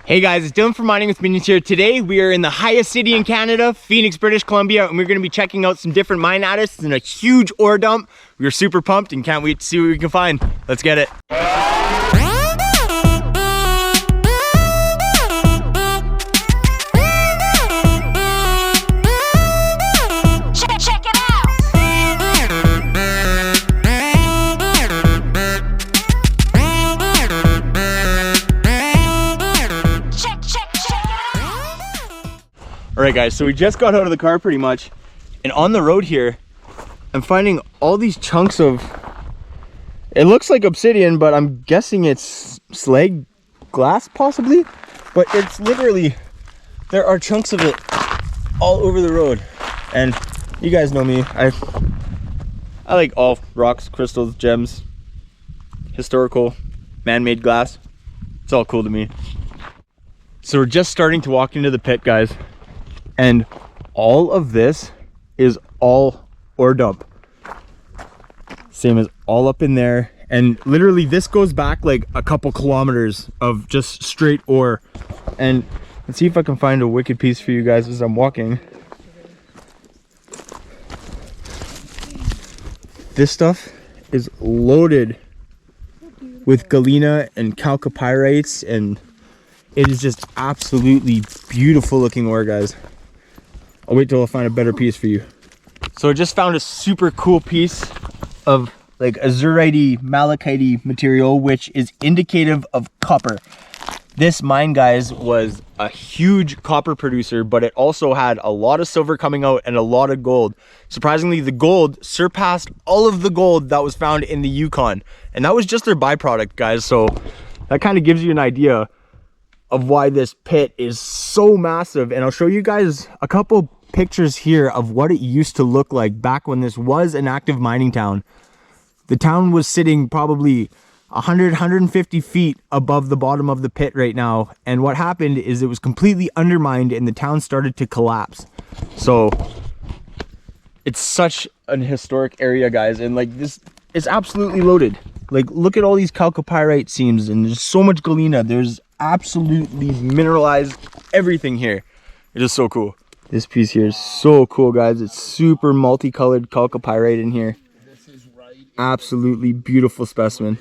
Hey guys, it's Dylan from Mining with Minions here. Today we are in the highest city in Canada, Phoenix, British Columbia, and we're going to be checking out some different mine adits and a huge ore dump. We're super pumped and can't wait to see what we can find. Let's get it. Check it out. All right guys, so we just got out of the car pretty much, and on the road here, I'm finding all these chunks of, it looks like obsidian, but I'm guessing it's slag glass possibly, but it's literally, there are chunks of it all over the road. And you guys know me, I like all rocks, crystals, gems, historical, man-made glass. It's all cool to me. So we're just starting to walk into the pit, guys. And all of this is all ore dump. Same as all up in there. And literally this goes back like a couple kilometers of just straight ore. And let's see if I can find a wicked piece for you guys as I'm walking. This stuff is loaded with galena and chalcopyrites, and it is just absolutely beautiful looking ore, guys. I'll wait till I find a better piece for you. So I just found a super cool piece of like azurite malachite material, which is indicative of copper. This mine, guys, was a huge copper producer, but it also had a lot of silver coming out and a lot of gold. Surprisingly, the gold surpassed all of the gold that was found in the Yukon. And that was just their byproduct, guys. So that kind of gives you an idea of why this pit is so massive. And I'll show you guys a couple pictures here of what it used to look like back when this was an active mining town. The town was sitting probably 150 feet above the bottom of the pit right now, and what happened is it was completely undermined and the town started to collapse. So it's such an historic area, guys, and like this is absolutely loaded. Like, look at all these chalcopyrite seams, and there's so much galena. There's absolutely mineralized everything here. It is so cool. This piece here is so cool, guys. It's super multicolored chalcopyrite in here. Absolutely beautiful specimen.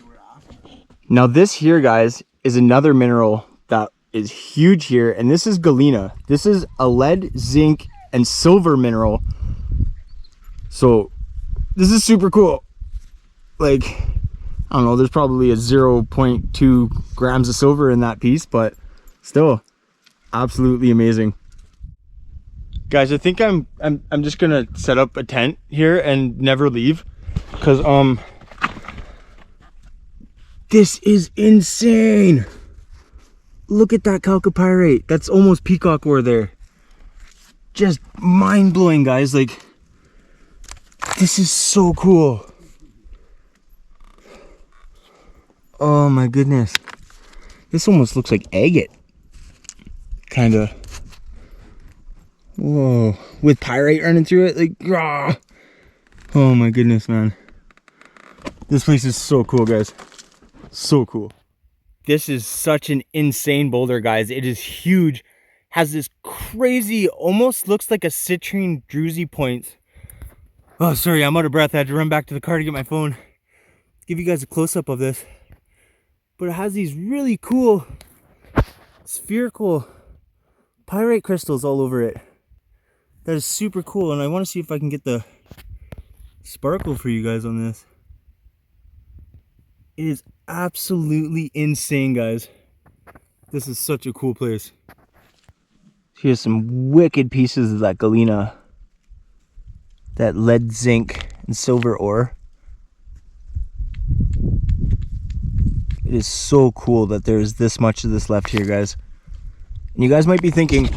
Now this here, guys, is another mineral that is huge here, and this is galena. This is a lead, zinc, and silver mineral. So this is super cool. Like, I don't know, there's probably a 0.2 grams of silver in that piece, but still absolutely amazing. Guys, I think I'm just gonna set up a tent here and never leave, because this is insane. Look at that chalcopyrite. That's almost peacock ore there. Just mind-blowing, guys. Like, this is so cool. Oh my goodness. This almost looks like agate. Kinda. Whoa. With pyrite running through it. Like, rah. Oh my goodness, man. This place is so cool, guys. So cool. This is such an insane boulder, guys. It is huge. Has this crazy, almost looks like a citrine druzy point. Oh, sorry, I'm out of breath. I had to run back to the car to get my phone. Give you guys a close-up of this. But it has these really cool spherical pyrite crystals all over it. That is super cool, and I want to see if I can get the sparkle for you guys on this. It is absolutely insane, guys. This is such a cool place. Here's some wicked pieces of that galena, that lead, zinc, and silver ore. It is so cool that there's this much of this left here, guys. And you guys might be thinking,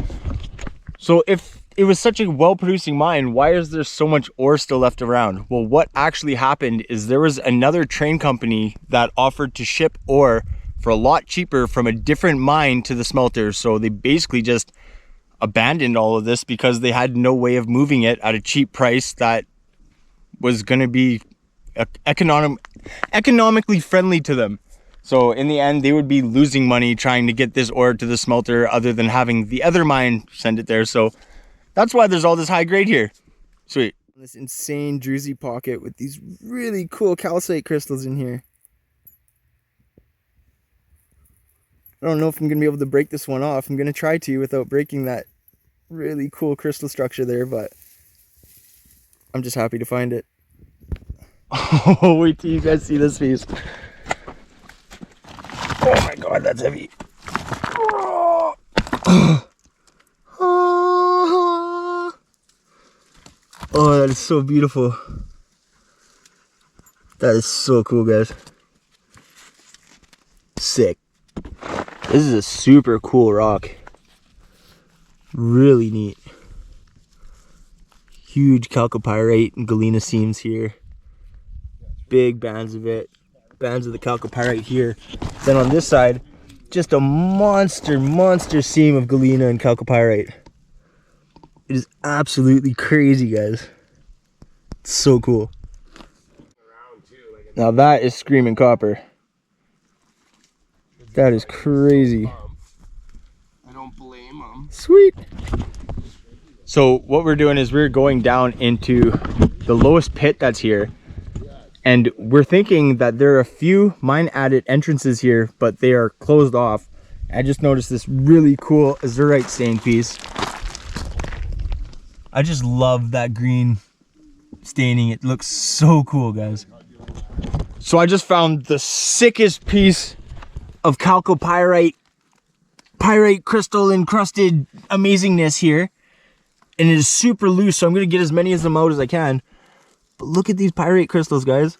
so if it was such a well-producing mine, why is there so much ore still left around? Well, what actually happened is there was another train company that offered to ship ore for a lot cheaper from a different mine to the smelter. So they basically just abandoned all of this because they had no way of moving it at a cheap price that was going to be economically friendly to them. So in the end, they would be losing money trying to get this ore to the smelter other than having the other mine send it there. So that's why there's all this high grade here. Sweet. This insane druzy pocket with these really cool calcite crystals in here. I don't know if I'm going to be able to break this one off. I'm going to try to without breaking that really cool crystal structure there, but I'm just happy to find it. Oh, wait till you guys see this piece. Oh my god, that's heavy. Oh, oh, that is so beautiful. That is so cool, guys. Sick. This is a super cool rock. Really neat. Huge chalcopyrite and galena seams here. Big bands of it. Bands of the chalcopyrite here. Then on this side, just a monster seam of galena and chalcopyrite. It is absolutely crazy, guys. It's so cool. Now that is screaming copper. That is crazy. I don't blame them. Sweet. So what we're doing is we're going down into the lowest pit that's here. And we're thinking that there are a few mine added entrances here, but they are closed off. I just noticed this really cool azurite stain piece. I just love that green staining. It looks so cool, guys. So I just found the sickest piece of chalcopyrite, pyrite crystal encrusted amazingness here. And it is super loose, so I'm gonna get as many of them out as I can. But look at these pyrite crystals, guys.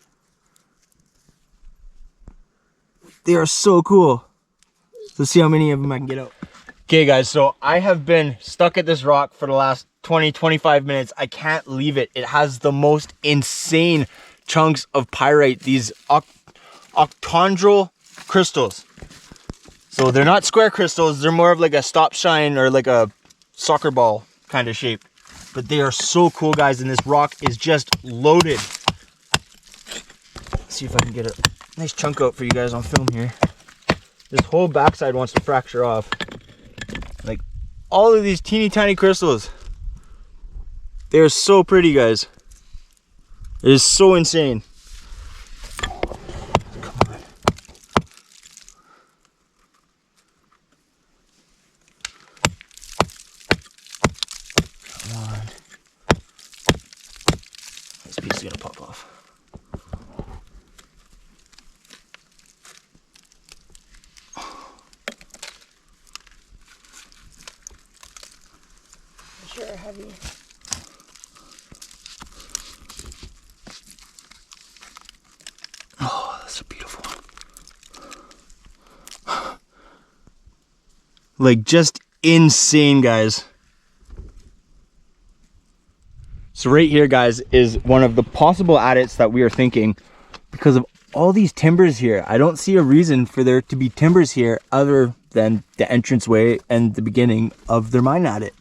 They are so cool. Let's see how many of them I can get out. Okay guys, so I have been stuck at this rock for the last 20-25 minutes. I can't leave it. It has the most insane chunks of pyrite, these octahedral crystals. So they're not square crystals, they're more of like a stop shine or like a soccer ball kind of shape. But they are so cool, guys, and this rock is just loaded. Let's see if I can get a nice chunk out for you guys on film here. This whole backside wants to fracture off. Like all of these teeny tiny crystals. They are so pretty, guys. It is so insane. Come on. Come on. This piece is gonna pop off. Sure, heavy. Oh, that's a beautiful one. Like, just insane, guys. So right here, guys, is one of the possible adits that we are thinking. Because of all these timbers here, I don't see a reason for there to be timbers here other than the entranceway and the beginning of their mine adit.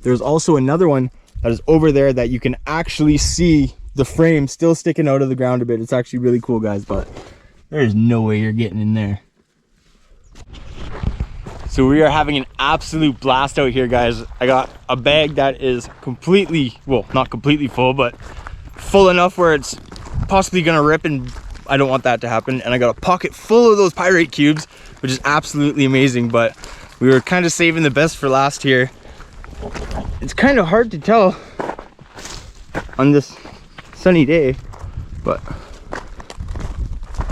There's also another one that is over there that you can actually see the frame still sticking out of the ground a bit. It's actually really cool, guys, but there's no way you're getting in there. So we are having an absolute blast out here, guys. I got a bag that is completely, well, not completely full, but full enough where it's possibly gonna rip, and I don't want that to happen. And I got a pocket full of those pyrite cubes, which is absolutely amazing, but we were kind of saving the best for last here. It's kind of hard to tell on this sunny day, but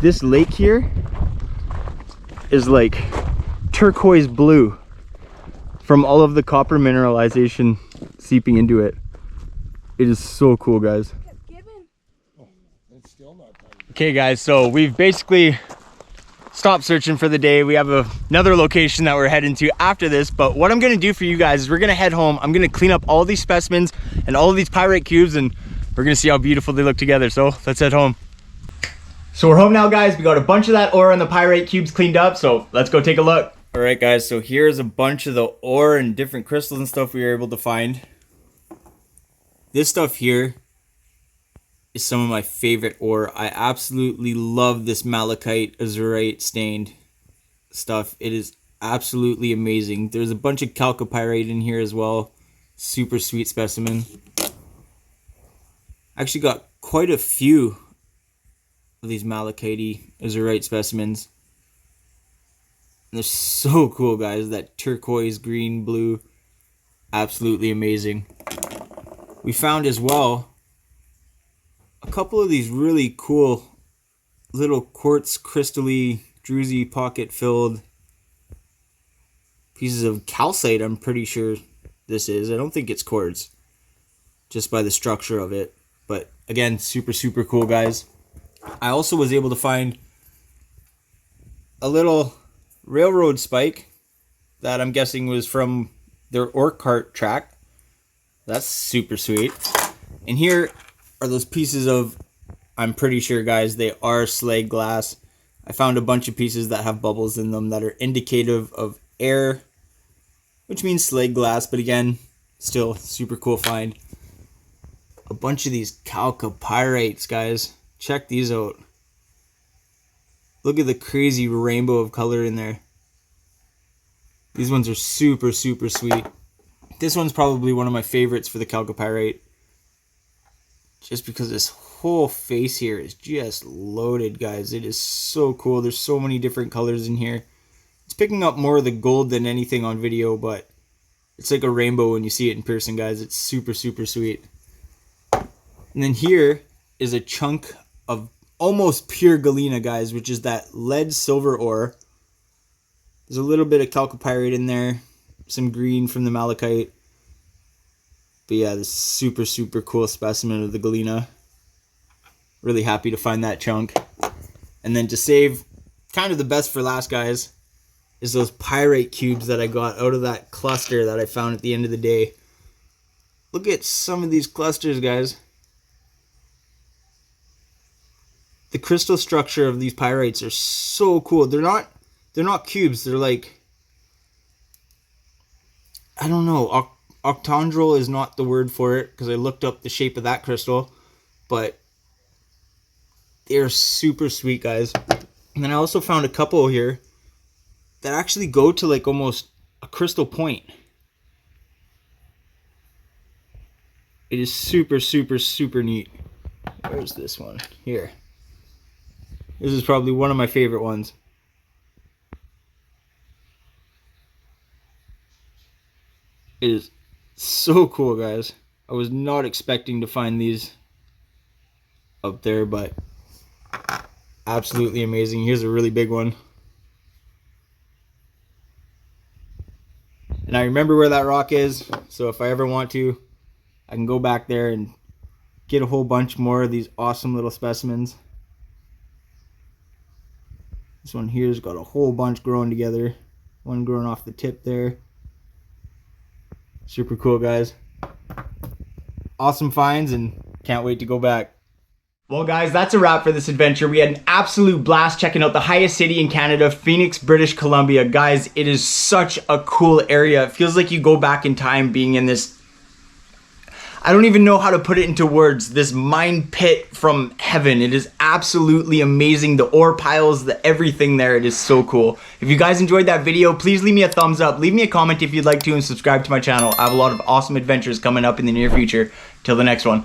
this lake here is like turquoise blue from all of the copper mineralization seeping into it. It is so cool, guys. Okay guys, so we've basically stopped searching for the day. We have another location that we're heading to after this, but what I'm gonna do for you guys is we're gonna head home. I'm gonna clean up all these specimens and all of these pyrite cubes, and we're gonna see how beautiful they look together. So let's head home. So we're home now, guys. We got a bunch of that ore and the pyrite cubes cleaned up, so let's go take a look. All right, guys, so here's a bunch of the ore and different crystals and stuff we were able to find. This stuff here is some of my favorite ore. I absolutely love this malachite azurite stained stuff. It is absolutely amazing. There's a bunch of chalcopyrite in here as well. Super sweet specimen. Actually got quite a few of these malachite azurite specimens. And they're so cool, guys. That turquoise, green, blue. Absolutely amazing. We found as well a couple of these really cool little quartz crystally druzy pocket filled pieces of calcite. I'm pretty sure this is. I don't think it's quartz, just by the structure of it. But again, super cool, guys. I also was able to find a little railroad spike that I'm guessing was from their ore cart track. That's super sweet. And here are those pieces of, I'm pretty sure, guys, they are slag glass. I found a bunch of pieces that have bubbles in them that are indicative of air, which means slag glass, but again, still super cool find. A bunch of these chalcopyrites, guys. Check these out. Look at the crazy rainbow of color in there. These ones are super sweet. This one's probably one of my favorites for the chalcopyrite, just because this whole face here is just loaded, guys. It is so cool. There's so many different colors in here. It's picking up more of the gold than anything on video, but it's like a rainbow when you see it in person, guys. It's super sweet. And then here is a chunk of almost pure galena, guys, which is that lead silver ore. There's a little bit of chalcopyrite in there, some green from the malachite. But yeah, this super cool specimen of the galena. Really happy to find that chunk. And then to save kind of the best for last, guys, is those pyrite cubes that I got out of that cluster that I found at the end of the day. Look at some of these clusters, guys. The crystal structure of these pyrites are so cool. They're not cubes. They're like, I don't know. Octandral is not the word for it because I looked up the shape of that crystal, but they're super sweet, guys. And then I also found a couple here that actually go to like almost a crystal point. It is super neat. Where's this one? Here. This is probably one of my favorite ones. It is so cool, guys. I was not expecting to find these up there, but absolutely amazing. Here's a really big one. And I remember where that rock is, so if I ever want to, I can go back there and get a whole bunch more of these awesome little specimens. This one here's got a whole bunch growing together. One growing off the tip there. Super cool, guys. Awesome finds, and can't wait to go back. Well, guys, that's a wrap for this adventure. We had an absolute blast checking out the highest city in Canada, Phoenix, British Columbia. Guys, it is such a cool area. It feels like you go back in time being in this, I don't even know how to put it into words, this mine pit from heaven. It is absolutely amazing. The ore piles, the everything there, it is so cool. If you guys enjoyed that video, please leave me a thumbs up. Leave me a comment if you'd like to, and subscribe to my channel. I have a lot of awesome adventures coming up in the near future. Till the next one.